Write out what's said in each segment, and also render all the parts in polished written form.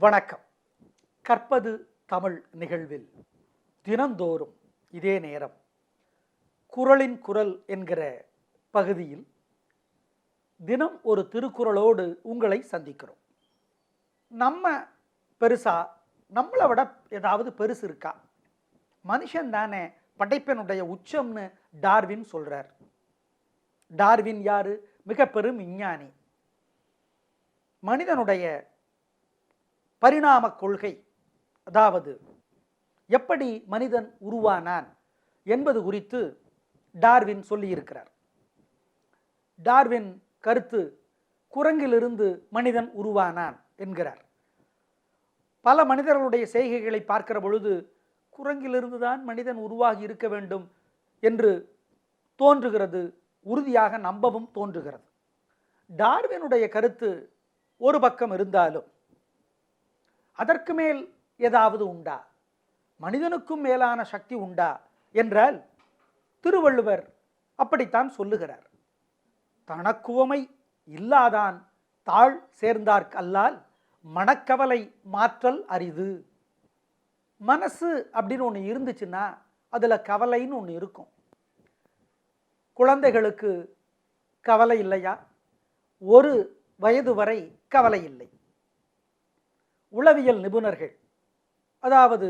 வணக்கம். கற்பது தமிழ் நிகழ்வில் தினந்தோறும் இதே நேரம் குறளின் குரல் என்கிற பகுதியில் தினம் ஒரு திருக்குறளோடு உங்களை சந்திக்கிறோம். நம்ம பெருசா நம்மளை விட ஏதாவது பெருசு இருக்கா? மனுஷன் தானே படைப்பினுடைய உச்சம்னு டார்வின் சொல்றார். டார்வின் யாரு? மிக பெரும் விஞ்ஞானி. மனிதனுடைய பரிணாம கொள்கை, அதாவது எப்படி மனிதன் உருவானான் என்பது குறித்து டார்வின் சொல்லியிருக்கிறார். டார்வின் கருத்து குரங்கிலிருந்து மனிதன் உருவானான் என்கிறார். பல மனிதர்களுடைய செய்கைகளை பார்க்கிற பொழுது குரங்கிலிருந்து தான் மனிதன் உருவாகி இருக்க வேண்டும் என்று தோன்றுகிறது, உறுதியாக நம்பவும் தோன்றுகிறது. டார்வினுடைய கருத்து ஒரு பக்கம் இருந்தாலும் அதற்கு மேல் ஏதாவது உண்டா? மனிதனுக்கும் மேலான சக்தி உண்டா என்றால் திருவள்ளுவர் அப்படித்தான் சொல்லுகிறார். தனக்குவமை இல்லாதான் தாழ் சேர்ந்தார்க்கு அல்லால் மனக்கவலை மாற்றல் அரிது. மனசு அப்படின்னு ஒன்று இருந்துச்சுன்னா அதில் கவலைன்னு ஒன்று இருக்கும். குழந்தைகளுக்கு கவலை இல்லையா? ஒரு வயது வரை கவலை இல்லை. உளவியல் நிபுணர்கள், அதாவது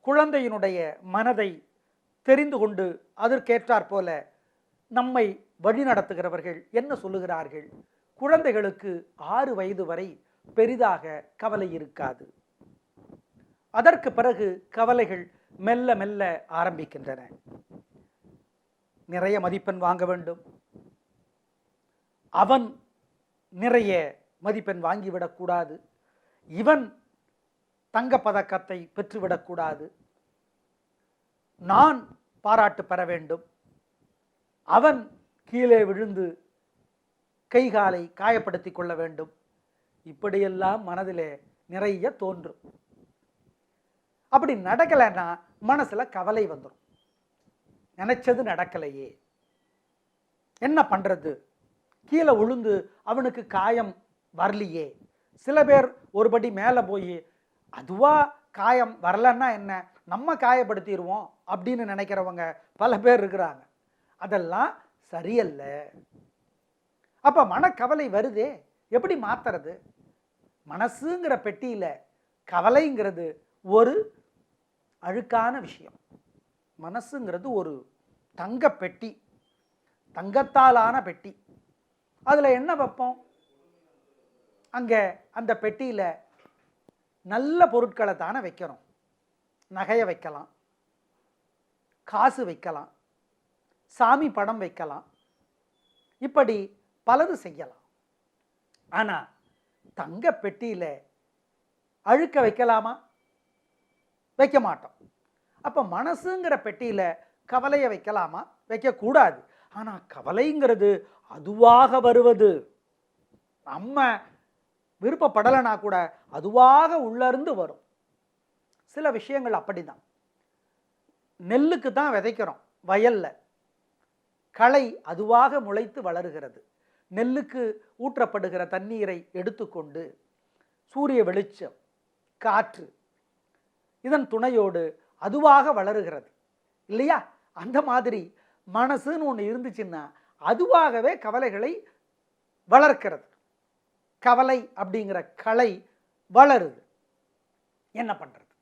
குழந்தையினுடைய மனதை தெரிந்து கொண்டு அதற்கேற்றாற் போல நம்மை வழிநடத்துகிறவர்கள் என்ன சொல்லுகிறார்கள்? குழந்தைகளுக்கு 6 வயது வரை பெரிதாக கவலை இருக்காது. அதற்கு பிறகு கவலைகள் மெல்ல மெல்ல ஆரம்பிக்கின்றன. நிறைய மதிப்பெண் வாங்க வேண்டும், அவன் நிறைய மதிப்பெண் வாங்கிவிடக்கூடாது, இவன் தங்கப்பதக்கத்தை பெற்றுவிடக்கூடாது, நான் பாராட்டு பெற வேண்டும், அவன் கீழே விழுந்து கைகாலை காயப்படுத்தி கொள்ள வேண்டும். இப்படியெல்லாம் மனதிலே நிறைய தோன்றும். அப்படி நடக்கலைன்னா மனசுல கவலை வந்துடும். நினைச்சது நடக்கலையே, என்ன பண்றது? கீழே விழுந்து அவனுக்கு காயம் வரலையே. சில பேர் ஒருபடி மேலே போய் அதுவா காயம் வரலன்னா என்ன, நம்ம காயப்படுத்திடுவோம் அப்படின்னு நினைக்கிறவங்க பல பேர் இருக்கிறாங்க. அதெல்லாம் சரியல்ல. அப்ப மனக்கவலை வருதே, எப்படி மாத்துறது? மனசுங்கிற பெட்டியில கவலைங்கிறது ஒரு அழுக்கான விஷயம். மனசுங்கிறது ஒரு தங்க பெட்டி, தங்கத்தாலான பெட்டி. அதுல என்ன வைப்போம்? அங்க அந்த பெட்டியில நல்ல பொருட்களை தானே வைக்கிறோம். நகையை வைக்கலாம், காசு வைக்கலாம், சாமி படம் வைக்கலாம், இப்படி பலது செய்யலாம். ஆனா தங்க பெட்டியில அழுக்க வைக்கலாமா? வைக்க மாட்டோம். அப்ப மனசுங்கிற பெட்டியில கவலையை வைக்கலாமா? வைக்கக்கூடாது. ஆனா கவலைங்கிறது அதுவாக வருவது. நம்ம விருப்பப்படலைனா கூட அதுவாக உள்ளிருந்து வரும். சில விஷயங்கள் அப்படிதான். நெல்லுக்கு தான் விதைக்கிறோம் வயல்ல, களை அதுவாக முளைத்து வளருகிறது. நெல்லுக்கு ஊற்றப்படுகிற தண்ணீரை எடுத்துக்கொண்டு சூரிய வெளிச்சம், காற்று இதன் துணையோடு அதுவாக வளருகிறது இல்லையா? அந்த மாதிரி மனசுன்னு ஒன்று இருந்துச்சுன்னா அதுவாகவே கவலைகளை வளர்க்கிறது. கவலை அப்படிங்கிற களை வளருது. என்ன பண்றது?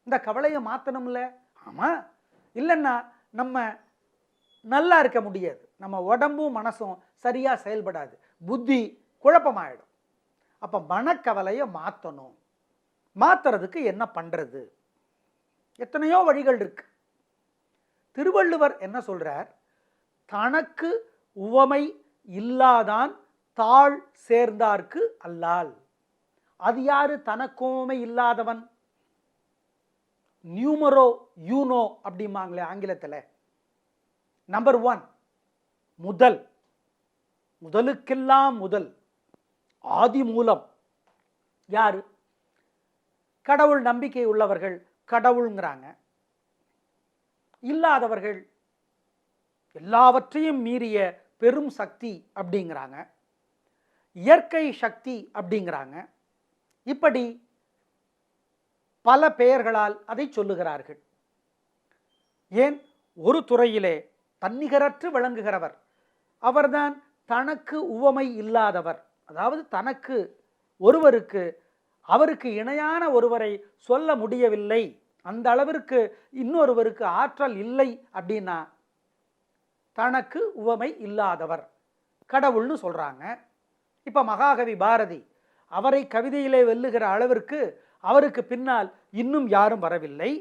இந்த கவலையை மாற்றணும்ல. ஆமா, இல்லைன்னா நம்ம நல்லா இருக்க முடியாது. நம்ம உடம்பும் மனசும் சரியா செயல்படாது, புத்தி குழப்பமாயிடும். அப்ப மனக்கவலையை மாற்றணும். மாத்துறதுக்கு என்ன பண்றது? எத்தனையோ வழிகள் இருக்கு. திருவள்ளுவர் என்ன சொல்றார்? தனக்கு உவமை இல்லாதான் தாழ் சேர்ந்தார்க்கு அல்லால். அது யாரு தனக்குவமை இல்லாதவன்? நியூமரோ யூனோ அப்படிம்பாங்களே ஆங்கிலத்தில். நம்பர் 1, முதல், முதலுக்கெல்லாம் முதல், ஆதி மூலம் யாரு? கடவுள் நம்பிக்கை உள்ளவர்கள் கடவுள்ங்கிறாங்க, இல்லாதவர்கள் எல்லாவற்றையும் மீறிய பெரும் சக்தி அப்படிங்கிறாங்க, இயற்கை சக்தி அப்படிங்கிறாங்க. இப்படி பல பெயர்களால் அதை சொல்லுகிறார்கள். ஏன், ஒரு துறையிலே தன்னிகரற்று விளங்குகிறவர் அவர்தான் தனக்கு உவமை இல்லாதவர். அதாவது தனக்கு ஒருவருக்கு அவருக்கு இணையான ஒருவரை சொல்ல முடியவில்லை, அந்த அளவிற்கு இன்னொருவருக்கு ஆற்றல் இல்லை அப்படின்னா தனக்கு உவமை இல்லாதவர் கடவுள்னு சொல்றாங்க. இப்ப மகாகவி பாரதி அவரை கவிதையிலே வெல்லுகிற அளவிற்கு அவருக்கு பின்னால் இன்னும் யாரும் வரவில்லை.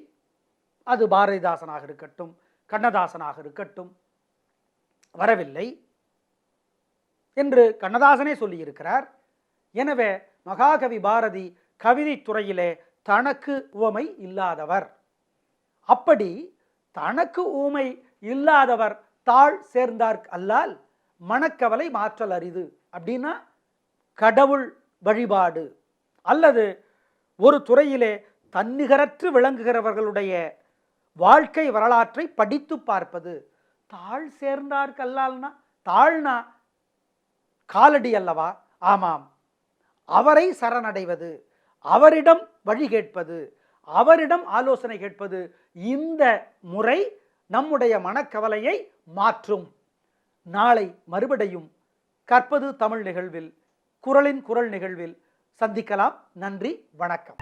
அது பாரதிதாசனாக இருக்கட்டும், கண்ணதாசனாக இருக்கட்டும், வரவில்லை என்று கண்ணதாசனே சொல்லியிருக்கிறார். எனவே மகாகவி பாரதி கவிதை துறையிலே தனக்கு உவமை இல்லாதவர். அப்படி தனக்கு உவமை இல்லாதவர் தாழ் சேர்ந்தார் அல்லால் மனக்கவலை மாற்றல் அரிது அப்படின்னா கடவுள் வழிபாடு அல்லது ஒரு துறையிலே தன்னிகரற்று விளங்குகிறவர்களுடைய வாழ்க்கை வரலாற்றை படித்து பார்ப்பது. தாழ் சேர்ந்தார் கல்லால்னா தாழ்னா காலடி அல்லவா? ஆமாம், அவரை சரணடைவது, அவரிடம் வழி கேட்பது, அவரிடம் ஆலோசனை கேட்பது, இந்த முறை நம்முடைய மனக்கவலையை மாற்றும். நாளை மறுபடியும் கற்பது தமிழ் நிகழ்வில், குரலின் குரல் நிகழ்வில் சந்திக்கலாம். நன்றி, வணக்கம்.